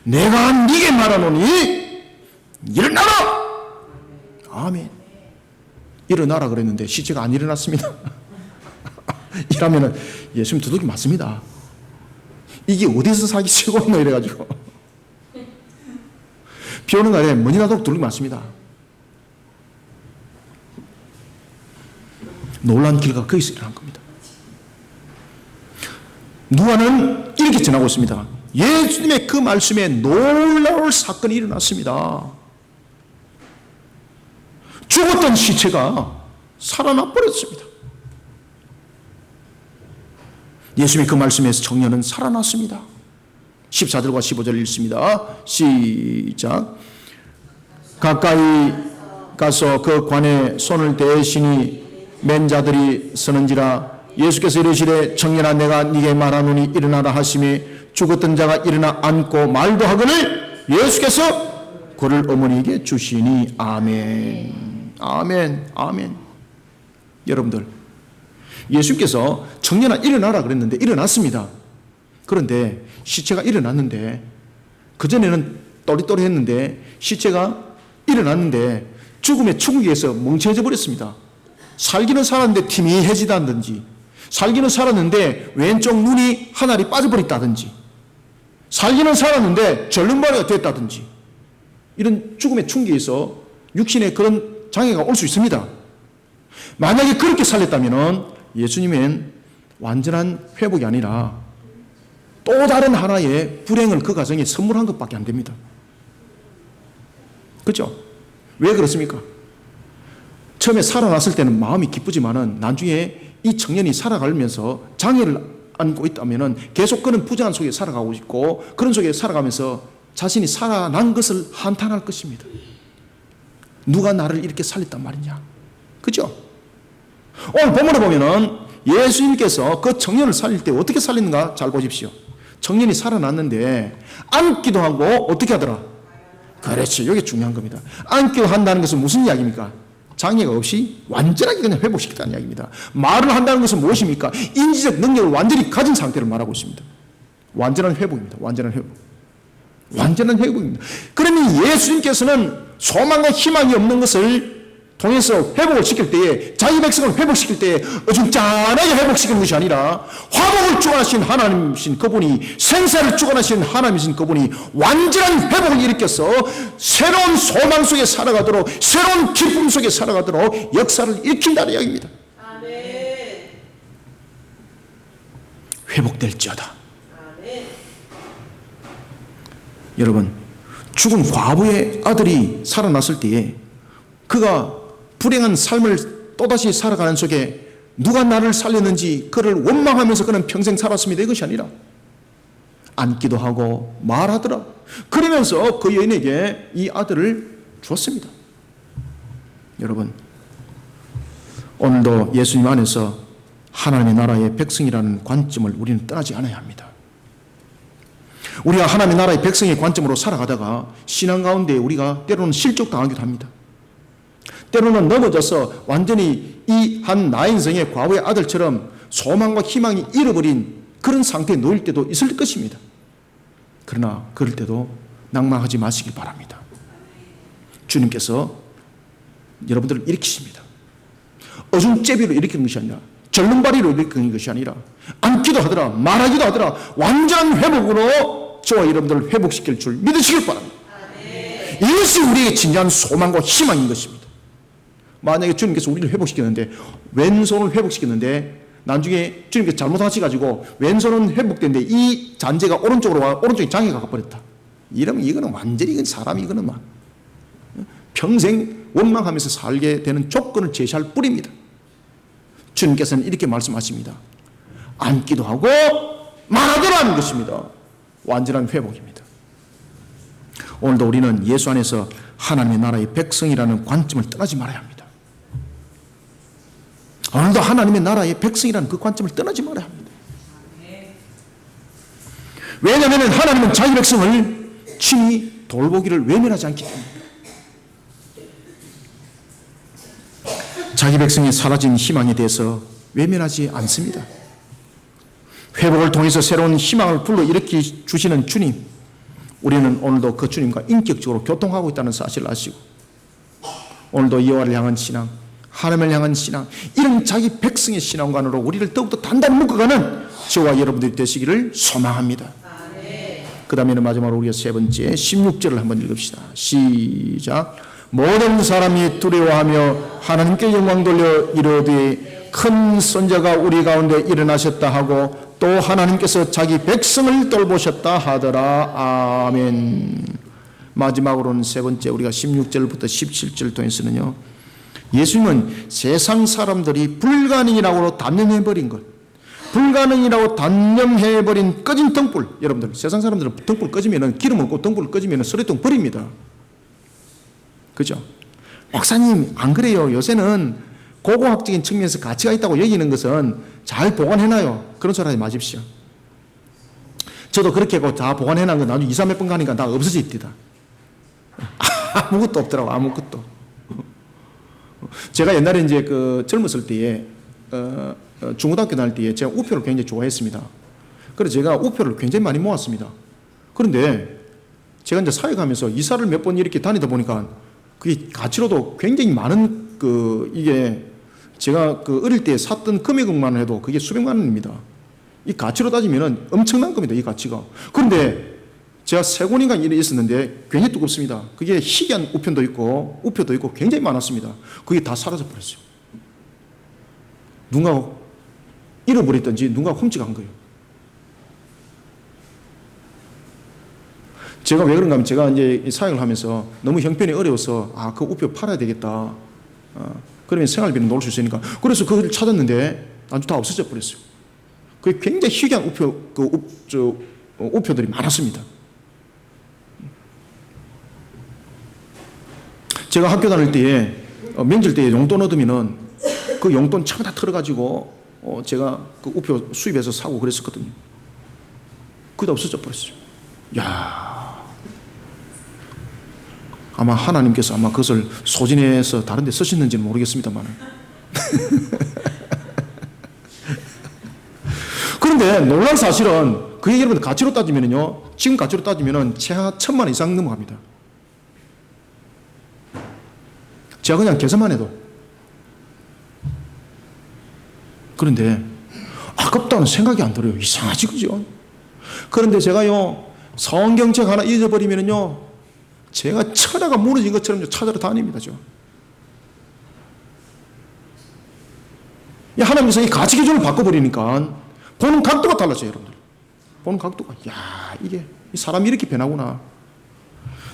내가 네게 말하노니 일어나라! 아멘. 일어나라 그랬는데 시체가 안 일어났습니다. 이러면은 예수님 도둑이 맞습니다. 이게 어디서 사기 치고 있노 이래가지고. 비 오는 날에 머니나도 도둑이 맞습니다. 놀라운 결과가 거기서 일어난 겁니다. 누가는 이렇게 전하고 있습니다. 예수님의 그 말씀에 놀라울 사건이 일어났습니다. 죽었던 시체가 살아나 버렸습니다. 예수님의 그 말씀에서 청년은 살아났습니다. 14절과 15절 읽습니다. 시작. 가까이 가서 그 관에 손을 대시니 맨 자들이 서는지라. 예수께서 이르시되 청년아, 내가 네게 말하노니 일어나라 하시매 죽었던 자가 일어나 앉고 말도 하거늘 예수께서 그를 어머니에게 주시니. 아멘. 아멘. 아멘. 여러분들, 예수님께서 청년아 일어나라 그랬는데 일어났습니다. 그런데 시체가 일어났는데, 그전에는 또리또리 했는데 시체가 일어났는데 죽음의 충격에서 멍청해져 버렸습니다. 살기는 살았는데 티미해지다든지, 살기는 살았는데 왼쪽 눈이 한 알이 빠져버렸다든지, 살기는 살았는데 절름발이가 됐다든지, 이런 죽음의 충격에서 육신에 그런 장애가 올 수 있습니다. 만약에 그렇게 살렸다면 예수님은 완전한 회복이 아니라 또 다른 하나의 불행을 그 가정에 선물한 것밖에 안 됩니다. 그렇죠? 왜 그렇습니까? 처음에 살아났을 때는 마음이 기쁘지만은 나중에 이 청년이 살아가면서 장애를 안고 있다면은 계속 그는 부정한 속에 살아가고 있고, 그런 속에 살아가면서 자신이 살아난 것을 한탄할 것입니다. 누가 나를 이렇게 살렸단 말이냐? 그죠? 오늘 본문에 보면은 예수님께서 그 청년을 살릴 때 어떻게 살리는가 잘 보십시오. 청년이 살아났는데 앉기도 하고 어떻게 하더라? 그렇지, 이게 중요한 겁니다. 앉기도 한다는 것은 무슨 이야기입니까? 장애가 없이 완전하게 그냥 회복시켰다는 이야기입니다. 말을 한다는 것은 무엇입니까? 인지적 능력을 완전히 가진 상태를 말하고 있습니다. 완전한 회복입니다. 완전한 회복. 완전한 회복입니다. 그러면 예수님께서는 소망과 희망이 없는 것을 통해서 회복을 시킬 때에, 자기 백성을 회복시킬 때에 어중짠하게 회복시키는 것이 아니라 화복을 주관하신 하나님이신 그분이, 생사를 주관하신 하나님이신 그분이 완전한 회복을 일으켜서 새로운 소망 속에 살아가도록, 새로운 기쁨 속에 살아가도록 역사를 일으킨다는 이야기입니다. 아멘. 회복될지어다. 아멘. 여러분, 죽은 과부의 아들이 살아났을 때에 그가 불행한 삶을 또다시 살아가는 속에 누가 나를 살렸는지 그를 원망하면서 그는 평생 살았습니다. 이것이 아니라 앉기도 하고 말하더라. 그러면서 그 여인에게 이 아들을 주었습니다. 여러분, 오늘도 예수님 안에서 하나님의 나라의 백성이라는 관점을 우리는 떠나지 않아야 합니다. 우리가 하나님의 나라의 백성의 관점으로 살아가다가 신앙 가운데 우리가 때로는 실족당하기도 합니다. 때로는 넘어져서 완전히 이 한 나인성의 과거의 아들처럼 소망과 희망이 잃어버린 그런 상태에 놓일 때도 있을 것입니다. 그러나 그럴 때도 낭망하지 마시길 바랍니다. 주님께서 여러분들을 일으키십니다. 어중제비로 일으키는 것이 아니라, 절름발이로 일으키는 것이 아니라, 앉기도 하더라, 말하기도 하더라, 완전한 회복으로 저와 여러분들을 회복시킬 줄 믿으시길 바랍니다. 이것이 우리에게 진정한 소망과 희망인 것입니다. 만약에 주님께서 우리를 회복시켰는데, 왼손을 회복시켰는데 나중에 주님께서 잘못하셔가지고 왼손은 회복됐는데 이 잔재가 오른쪽으로 와, 오른쪽에 장애가 가버렸다. 이러면 이거는 완전히 사람이 이거는 막 평생 원망하면서 살게 되는 조건을 제시할 뿐입니다. 주님께서는 이렇게 말씀하십니다. 앉기도 하고 말하더라는 것입니다. 완전한 회복입니다. 오늘도 우리는 예수 안에서 하나님의 나라의 백성이라는 관점을 떠나지 말아야 합니다. 오늘도 하나님의 나라의 백성이라는 그 관점을 떠나지 말아야 합니다. 왜냐하면 하나님은 자기 백성을 친히 돌보기를 외면하지 않기 때문입니다. 자기 백성이 사라진 희망에 대해서 외면하지 않습니다. 회복을 통해서 새로운 희망을 불러일으켜 주시는 주님, 우리는 오늘도 그 주님과 인격적으로 교통하고 있다는 사실을 아시고, 오늘도 여호와를 향한 신앙, 하나님을 향한 신앙, 이런 자기 백성의 신앙관으로 우리를 더욱더 단단히 묶어가는 저와 여러분들이 되시기를 소망합니다. 그 다음에는 마지막으로 우리가 세 번째 16절을 한번 읽읍시다. 시작. 모든 사람이 두려워하며 하나님께 영광 돌려 이르되 큰 선자가 우리 가운데 일어나셨다 하고 또 하나님께서 자기 백성을 돌보셨다 하더라. 아멘. 마지막으로는 세 번째 우리가 16절부터 17절 통해서는요, 예수님은 세상 사람들이 불가능이라고 단념해버린 것, 불가능이라고 단념해버린 꺼진 등불, 여러분들 세상 사람들은 등불 꺼지면 기름 없고 등불 꺼지면 쓰레통 버립니다. 그죠? 목사님 안 그래요. 요새는 고고학적인 측면에서 가치가 있다고 여기는 것은 잘 보관해놔요. 그런 소리 하지 마십시오. 저도 그렇게 다 보관해놓은 거 나중에 2, 3몇 번 가니까 다 없어져 있더라. 아무것도 없더라고. 아무것도. 제가 옛날에 이제 젊었을 때에 중고등학교 다닐 때에 제가 우표를 굉장히 좋아했습니다. 그래서 제가 우표를 굉장히 많이 모았습니다. 그런데 제가 이제 사역하면서 이사를 몇 번 이렇게 다니다 보니까 그게 가치로도 굉장히 많은 이게 제가 어릴 때 샀던 금액만 해도 그게 수백만 원입니다. 이 가치로 따지면 엄청난 겁니다. 이 가치가. 그런데 제가 세 권인가 있었는데 굉장히 두껍습니다. 그게 희귀한 우표도 있고 굉장히 많았습니다. 그게 다 사라져 버렸어요. 누가 잃어버렸든지 누가 훔쳐간 거예요. 제가 왜 그런가 하면 제가 이제 사역을 하면서 너무 형편이 어려워서 그 우표 팔아야 되겠다. 그러면 생활비는 놓을 수 있으니까. 그래서 그걸 찾았는데 아주 다 없어져 버렸어요. 그게 굉장히 희귀한 우표들이 많았습니다. 제가 학교 다닐 때에 명절 때에 용돈 얻으면은 그 용돈 차고 다 털어가지고 제가 그 우표 수입해서 사고 그랬었거든요. 그게 다 없어져 버렸어요. 야, 아마 하나님께서 아마 그것을 소진해서 다른 데 쓰셨는지는 모르겠습니다만. 그런데 놀라운 사실은 그게 여러분 가치로 따지면요, 지금 가치로 따지면은 최하 1,000만 원 이상 넘어갑니다. 제가 그냥 계산만 해도. 그런데 아깝다는 생각이 안 들어요. 이상하지, 그죠? 그런데 제가요, 성경책 하나 잊어버리면요, 제가 천하가 무너진 것처럼 찾아러 다닙니다. 하나님께서 이 가치 기준을 바꿔버리니까 보는 각도가 달라져요, 여러분들. 보는 각도가, 이게 사람이 이렇게 변하구나.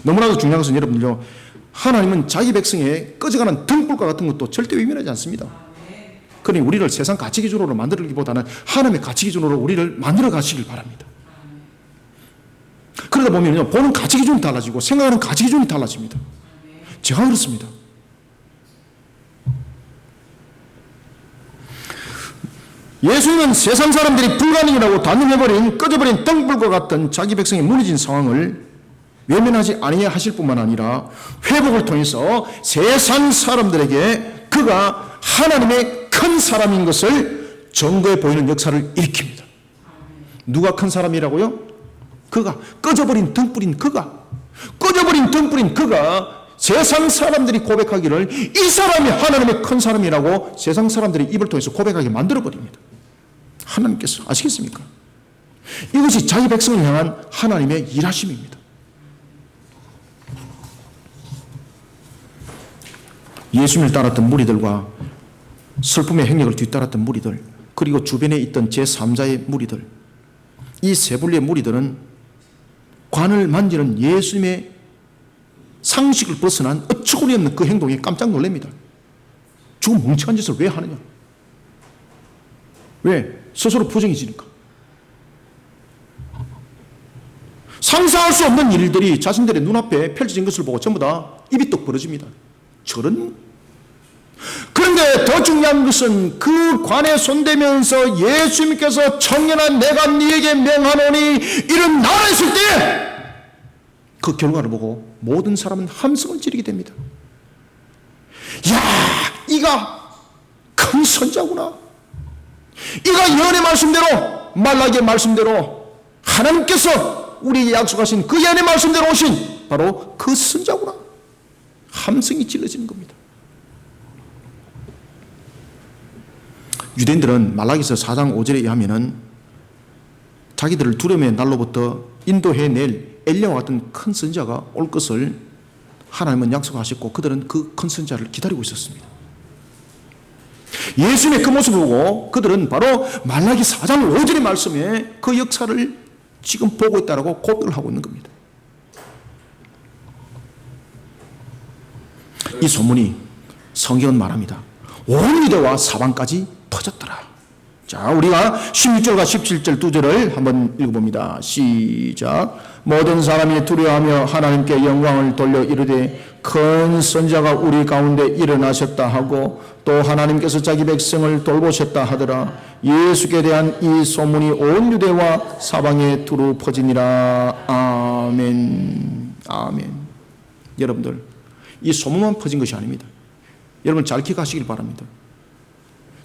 너무나도 중요한 것은 여러분들요, 하나님은 자기 백성의 꺼져가는 등불과 같은 것도 절대 외면하지 않습니다. 그러니 우리를 세상 가치 기준으로 만들기보다는 하나님의 가치 기준으로 우리를 만들어 가시길 바랍니다. 그러다 보면요, 보는 가치 기준이 달라지고 생각하는 가치 기준이 달라집니다. 제가 그렇습니다. 예수님은 세상 사람들이 불가능이라고 단념해버린 꺼져버린 등불과 같은 자기 백성이 무너진 상황을 외면하지 아니하야 하실 뿐만 아니라 회복을 통해서 세상 사람들에게 그가 하나님의 큰 사람인 것을 증거해 보이는 역사를 일으킵니다. 누가 큰 사람이라고요? 그가 꺼져버린 등불인 그가 세상 사람들이 고백하기를 이 사람이 하나님의 큰 사람이라고 세상 사람들이 입을 통해서 고백하게 만들어버립니다. 하나님께서 아시겠습니까? 이것이 자기 백성을 향한 하나님의 일하심입니다. 예수님을 따랐던 무리들과 슬픔의 행력을 뒤따랐던 무리들, 그리고 주변에 있던 제3자의 무리들, 이 세 분류의 무리들은 관을 만지는 예수님의 상식을 벗어난 어처구니 없는 그 행동에 깜짝 놀랍니다. 저 멍청한 짓을 왜 하느냐? 왜? 스스로 부정해지니까. 상상할 수 없는 일들이 자신들의 눈앞에 펼쳐진 것을 보고 전부 다 입이 똑 벌어집니다. 그런데 더 중요한 것은 그 관에 손대면서 예수님께서 청년아 내가 네게 명하노니 이런 나라 있을 때 그 결과를 보고 모든 사람은 함성을 지르게 됩니다. 야, 이가 큰 선자구나. 이가 예언의 말씀대로, 말라기의 말씀대로 하나님께서 우리에게 약속하신 그 예언의 말씀대로 오신 바로 그 선자구나. 함성이 질러지는 겁니다. 유대인들은 말라기서 4장 5절에 의하면 자기들을 두려움의 날로부터 인도해낼 엘리야와 같은 큰 선지자가 올 것을 하나님은 약속하셨고 그들은 그 큰 선지자를 기다리고 있었습니다. 예수님의 그 모습을 보고 그들은 바로 말라기 4장 5절의 말씀에 그 역사를 지금 보고 있다고 고백을 하고 있는 겁니다. 이 소문이 성경은 말합니다. 온 유대와 사방까지 퍼졌더라. 자, 우리가 16절과 17절 두 절을 한번 읽어봅니다. 시작. 모든 사람이 두려워하며 하나님께 영광을 돌려 이르되 큰 선지자가 우리 가운데 일어나셨다 하고 또 하나님께서 자기 백성을 돌보셨다 하더라. 예수께 대한 이 소문이 온 유대와 사방에 두루 퍼지니라. 아멘. 아멘. 여러분들, 이 소문만 퍼진 것이 아닙니다. 여러분 잘 기억하시길 바랍니다.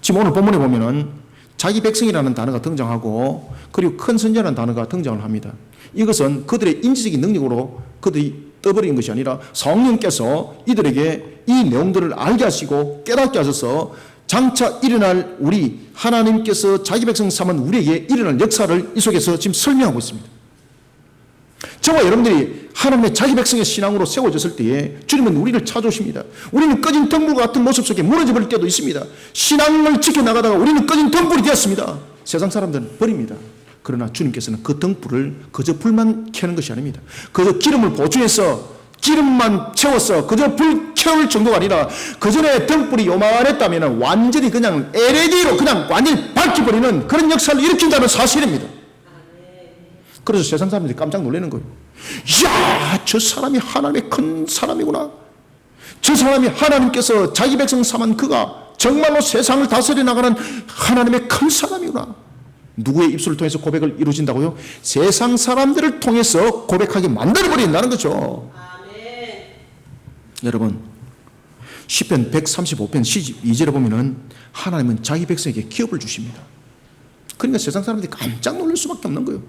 지금 오늘 본문에 보면은 자기 백성이라는 단어가 등장하고 그리고 큰 선지자라는 단어가 등장을 합니다. 이것은 그들의 인지적인 능력으로 그들이 떠버린 것이 아니라 성령께서 이들에게 이 내용들을 알게 하시고 깨닫게 하셔서 장차 일어날 우리 하나님께서 자기 백성 삼은 우리에게 일어날 역사를 이 속에서 지금 설명하고 있습니다. 저와 여러분들이 하나님의 자기 백성의 신앙으로 세워졌을 때에 주님은 우리를 찾아오십니다. 우리는 꺼진 등불 같은 모습 속에 무너져 버릴 때도 있습니다. 신앙을 지켜나가다가 우리는 꺼진 등불이 되었습니다. 세상 사람들은 버립니다. 그러나 주님께서는 그 등불을 그저 불만 켜는 것이 아닙니다. 그저 기름을 보충해서 기름만 채워서 그저 불 켜울 정도가 아니라 그 전에 등불이 요만했다면 완전히 그냥 LED로 그냥 완전히 밝혀버리는 그런 역사를 일으킨다는 사실입니다. 그래서 세상 사람들이 깜짝 놀라는 거예요. 이야, 저 사람이 하나님의 큰 사람이구나. 저 사람이 하나님께서 자기 백성 삼은 그가 정말로 세상을 다스려 나가는 하나님의 큰 사람이구나. 누구의 입술을 통해서 고백을 이루어진다고요? 세상 사람들을 통해서 고백하게 만들어버린다는 거죠. 아멘. 여러분, 시편 135편 12절에 보면은 하나님은 자기 백성에게 기업을 주십니다. 그러니까 세상 사람들이 깜짝 놀랄 수밖에 없는 거예요.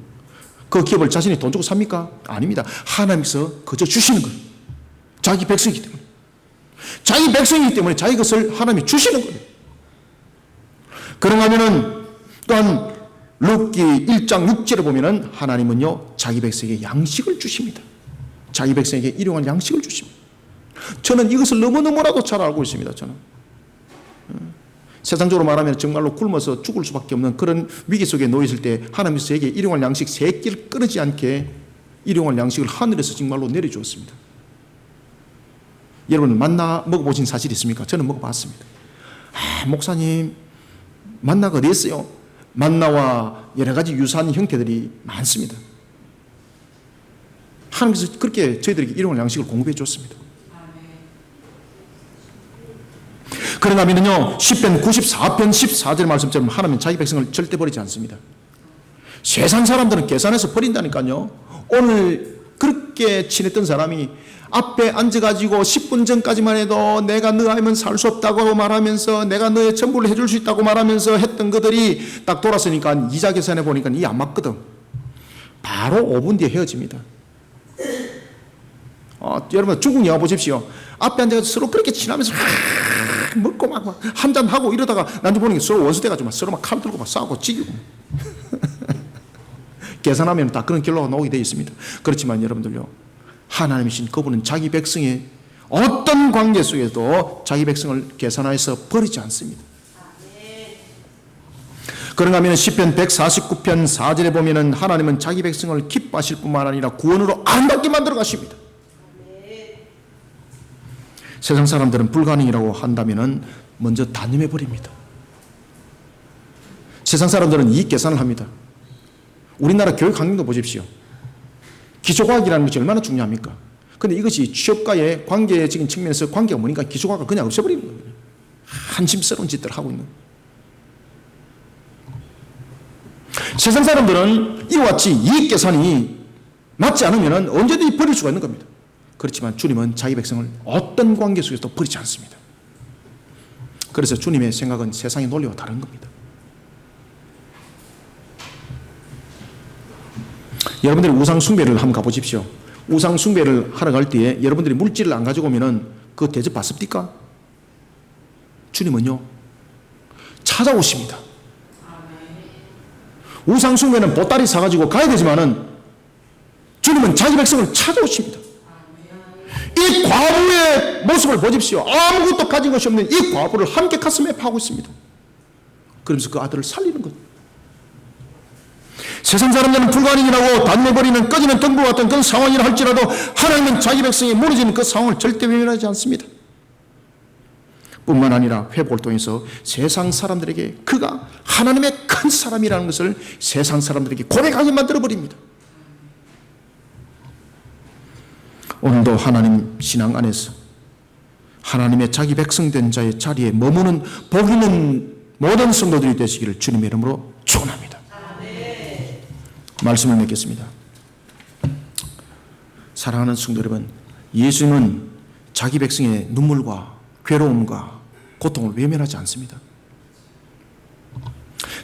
그 기업을 자신이 돈 주고 삽니까? 아닙니다. 하나님께서 그저 주시는 거예요. 자기 백성이기 때문에. 자기 백성이기 때문에 자기 것을 하나님이 주시는 거예요. 그런가 하면은 또한 룻기 1장 6절에 보면은 하나님은요 자기 백성에게 양식을 주십니다. 자기 백성에게 일용할 양식을 주십니다. 저는 이것을 너무너무나도 잘 알고 있습니다. 저는 세상적으로 말하면 정말로 굶어서 죽을 수밖에 없는 그런 위기 속에 놓여 있을 때 하나님께서 저에게 일용할 양식 3끼를 끊이지 않게 일용할 양식을 하늘에서 정말로 내려주었습니다. 여러분 만나 먹어보신 사실 있습니까? 저는 먹어봤습니다. 목사님 만나가 어디 있어요? 만나와 여러 가지 유사한 형태들이 많습니다. 하나님께서 그렇게 저희들에게 일용할 양식을 공급해 줬습니다. 그런가 하면요, 10편 94편 14절 말씀처럼 하나님은 자기 백성을 절대 버리지 않습니다. 세상 사람들은 계산해서 버린다니까요. 오늘 그렇게 친했던 사람이 앞에 앉아가지고 10분 전까지만 해도 내가 너 아니면 살 수 없다고 말하면서 내가 너의 전부를 해줄 수 있다고 말하면서 했던 것들이 딱 돌아서니까 이자 계산해 보니까 이게 안 맞거든. 바로 5분 뒤에 헤어집니다. 여러분 중국 영화 보십시오. 앞에 앉아서 서로 그렇게 친하면서 먹고 막 한잔하고 이러다가 나중에 보니까 서로 원수돼가지고 막 서로 막 칼 들고 막 싸우고 찌기고 계산하면 다 그런 결과가 나오게 되어 있습니다. 그렇지만 여러분들요, 하나님이신 그분은 자기 백성의 어떤 관계 속에도 자기 백성을 계산하여서 버리지 않습니다. 그런가 하면 시편 149편 4절에 보면은 하나님은 자기 백성을 기뻐하실 뿐만 아니라 구원으로 아름답게 만들어 가십니다. 세상 사람들은 불가능이라고 한다면은 먼저 단념해 버립니다. 세상 사람들은 이익 계산을 합니다. 우리나라 교육 환경도 보십시오. 기초과학이라는 것이 얼마나 중요합니까? 그런데 이것이 취업과의 관계적인 측면에서 관계가 뭐니까 기초과학을 그냥 없애버리는 겁니다. 한심스러운 짓들을 하고 있는. 세상 사람들은 이와 같이 이익 계산이 맞지 않으면 언제든지 버릴 수가 있는 겁니다. 그렇지만 주님은 자기 백성을 어떤 관계 속에서도 버리지 않습니다. 그래서 주님의 생각은 세상의 논리와 다른 겁니다. 여러분들이 우상 숭배를 한번 가보십시오. 우상 숭배를 하러 갈 때에 여러분들이 물질을 안 가지고 오면은 그거 대접 받습니까? 주님은요, 찾아오십니다. 우상 숭배는 보따리 사가지고 가야 되지만은 주님은 자기 백성을 찾아오십니다. 이 과부의 모습을 보십시오. 아무것도 가진 것이 없는 이 과부를 함께 가슴에 파고 있습니다. 그러면서 그 아들을 살리는 것. 세상 사람들은 불가능이라고 단내버리는 꺼지는 등불 같은 그런 상황이라 할지라도 하나님은 자기 백성이 무너지는 그 상황을 절대 외면하지 않습니다. 뿐만 아니라 회복을 통해서 세상 사람들에게 그가 하나님의 큰 사람이라는 것을 세상 사람들에게 고백하게 만들어버립니다. 오늘도 하나님 신앙 안에서 하나님의 자기 백성된 자의 자리에 머무는 복 있는 모든 성도들이 되시기를 주님의 이름으로 축원합니다. 말씀을 맺겠습니다. 사랑하는 성도 여러분, 예수님은 자기 백성의 눈물과 괴로움과 고통을 외면하지 않습니다.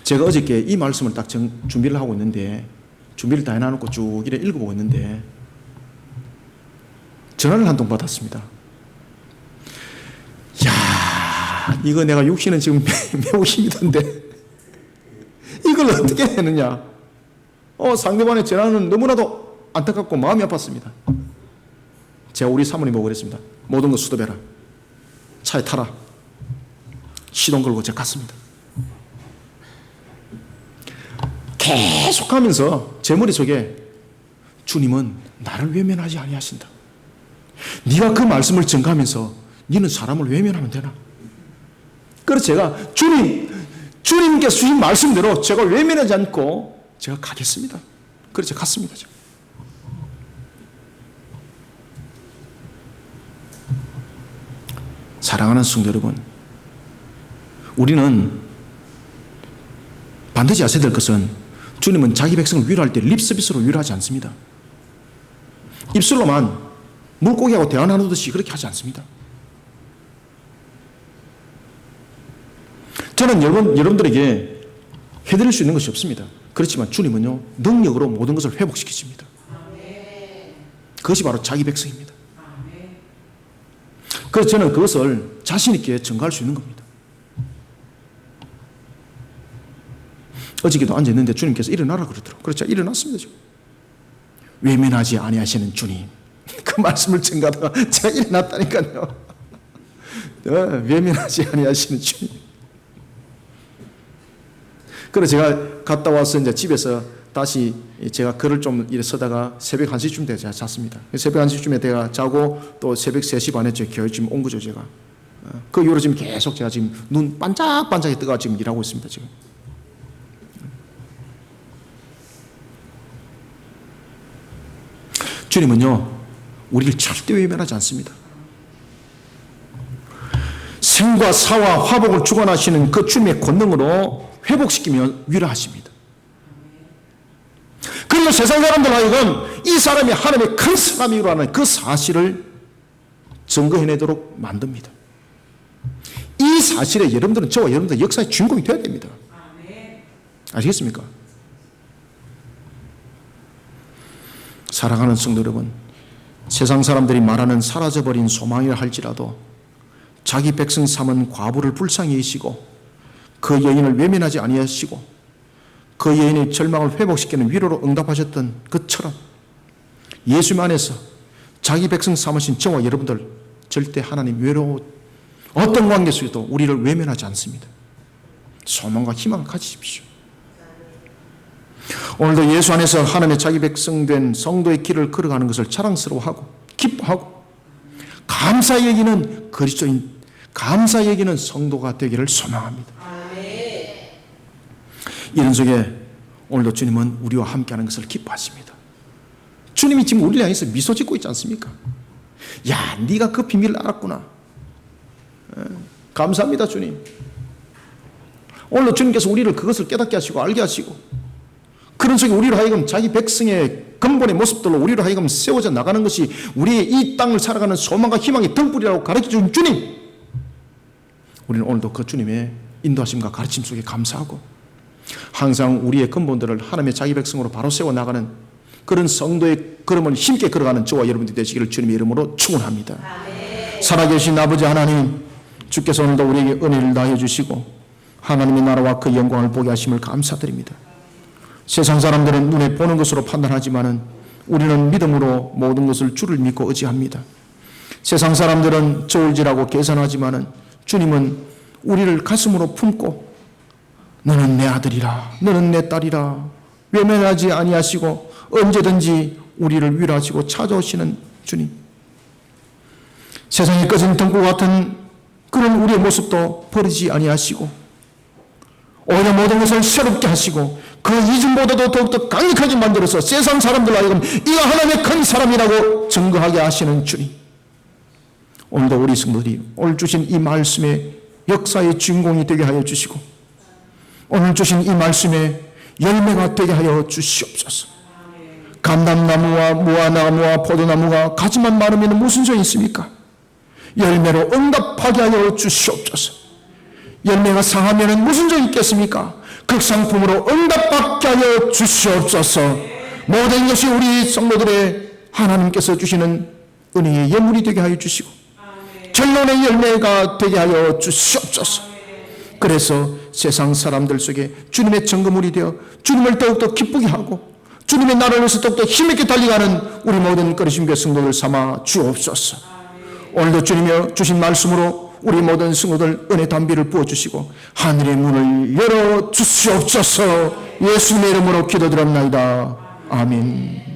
제가 어저께 이 말씀을 딱 준비를 하고 있는데, 준비를 다 해놔놓고 쭉 이래 읽어보고 있는데 전화를 한 통 받았습니다. 야, 이거 내가 육신은 지금 매우 힘이 든데 이걸 어떻게 했느냐. 상대방의 전화는 너무나도 안타깝고 마음이 아팠습니다. 제가 우리 사모님 보고 그랬습니다. 모든 거 수도해라. 차에 타라. 시동 걸고 제가 갔습니다. 계속하면서 제 머릿속에 주님은 나를 외면하지 아니하신다. 네가 그 말씀을 전가하면서 너는 사람을 외면하면 되나? 그래서 제가 주님께 주신 말씀대로 제가 외면하지 않고 제가 가겠습니다. 그래서 제가 갔습니다. 제가. 사랑하는 성도 여러분, 우리는 반드시 아셔야 될 것은 주님은 자기 백성을 위로할 때 립서비스로 위로하지 않습니다. 입술로만 물고기하고 대화 나누듯이 그렇게 하지 않습니다. 저는 여러분들에게 해드릴 수 있는 것이 없습니다. 그렇지만 주님은요, 능력으로 모든 것을 회복시키십니다. 그것이 바로 자기 백성입니다. 그래서 저는 그것을 자신 있게 전가할 수 있는 겁니다. 어저께도 앉아있는데 주님께서 일어나라 그러더라고요. 그래서 제가 일어났습니다. 지금. 외면하지 아니하시는 주님. 그 말씀을 전가하다가 제가 일어났다니까요. 외면하지 아니하시는 주님. 그래서 제가 갔다 와서 이제 집에서 다시 제가 글을 좀 이래 서다가 새벽 1시쯤 되자 잤습니다. 새벽 1시쯤에 내가 자고 또 새벽 3시 반에 저 교회 지금 온 거죠, 제가. 그 이후로 지금 계속 제가 지금 눈 반짝반짝이 뜨가 지금 일하고 있습니다, 지금. 주님은요, 우리를 절대 외면하지 않습니다. 생과 사와 화복을 주관하시는 그 주님의 권능으로 회복시키며 위로하십니다. 그리고 그래서 세상 사람들 하여금 이 사람이 하나님의 큰 사람이라는 그 사실을 증거해내도록 만듭니다. 이 사실에 여러분들은 저와 여러분들 역사의 주인공이 되어야 됩니다. 아시겠습니까? 사랑하는 성도 여러분, 세상 사람들이 말하는 사라져버린 소망이라 할지라도 자기 백성 삼은 과부를 불쌍히 여기시고 그 여인을 외면하지 아니하시고 그 여인의 절망을 회복시키는 위로로 응답하셨던 그처럼 예수님 안에서 자기 백성 삼으신 저와 여러분들 절대 하나님 어떤 관계 속에도 우리를 외면하지 않습니다. 소망과 희망을 가지십시오. 오늘도 예수 안에서 하나님의 자기 백성 된 성도의 길을 걸어가는 것을 자랑스러워하고 기뻐하고 감사 여기는 그리스도인, 감사 여기는 성도가 되기를 소망합니다. 이런 속에 오늘도 주님은 우리와 함께하는 것을 기뻐하십니다. 주님이 지금 우리를 향해서 미소 짓고 있지 않습니까? 야, 네가 그 비밀을 알았구나. 감사합니다, 주님. 오늘도 주님께서 우리를 그것을 깨닫게 하시고 알게 하시고 그런 속에 우리로 하여금 자기 백성의 근본의 모습들로 우리로 하여금 세워져 나가는 것이 우리의 이 땅을 살아가는 소망과 희망의 등불이라고 가르쳐준 주님, 우리는 오늘도 그 주님의 인도하심과 가르침 속에 감사하고 항상 우리의 근본들을 하나님의 자기 백성으로 바로 세워나가는 그런 성도의 걸음을 힘있게 걸어가는 저와 여러분들이 되시기를 주님의 이름으로 축원합니다. 살아계신 아버지 하나님, 주께서 오늘도 우리에게 은혜를 다해 주시고 하나님의 나라와 그 영광을 보게 하심을 감사드립니다. 세상 사람들은 눈에 보는 것으로 판단하지만은 우리는 믿음으로 모든 것을 주를 믿고 의지합니다. 세상 사람들은 저울질하고 계산하지만은 주님은 우리를 가슴으로 품고 너는 내 아들이라, 너는 내 딸이라 외면하지 아니하시고 언제든지 우리를 위로하시고 찾아오시는 주님, 세상에 꺼진 등불 같은 그런 우리의 모습도 버리지 아니하시고 오히려 모든 것을 새롭게 하시고 그 이전보다도 더욱더 강력하게 만들어서 세상 사람들 하여금 이가 하나님의 큰 사람이라고 증거하게 하시는 주님, 오늘도 우리 성도들이 오늘 주신 이 말씀의 역사의 주인공이 되게 하여 주시고 오늘 주신 이 말씀의 열매가 되게 하여 주시옵소서. 감람나무와 무화나무와 포도나무가 가지만 많으면 무슨 소용이 있습니까? 열매로 응답하게 하여 주시옵소서. 열매가 상하면 무슨 소용이 있겠습니까? 극상품으로 응답받게 하여 주시옵소서. 모든 것이 우리 성도들의 하나님께서 주시는 은혜의 예물이 되게 하여 주시고 결론의 열매가 되게 하여 주시옵소서. 그래서 세상 사람들 속에 주님의 증거물이 되어 주님을 더욱더 기쁘게 하고 주님의 나라를 위해서 더욱더 힘있게 달려가는 우리 모든 그리스도의 성도들 삼아 주옵소서. 오늘도 주님이 주신 말씀으로 우리 모든 성도들 은혜 담비를 부어주시고 하늘의 문을 열어 주시옵소서. 예수님의 이름으로 기도드립나이다. 아멘.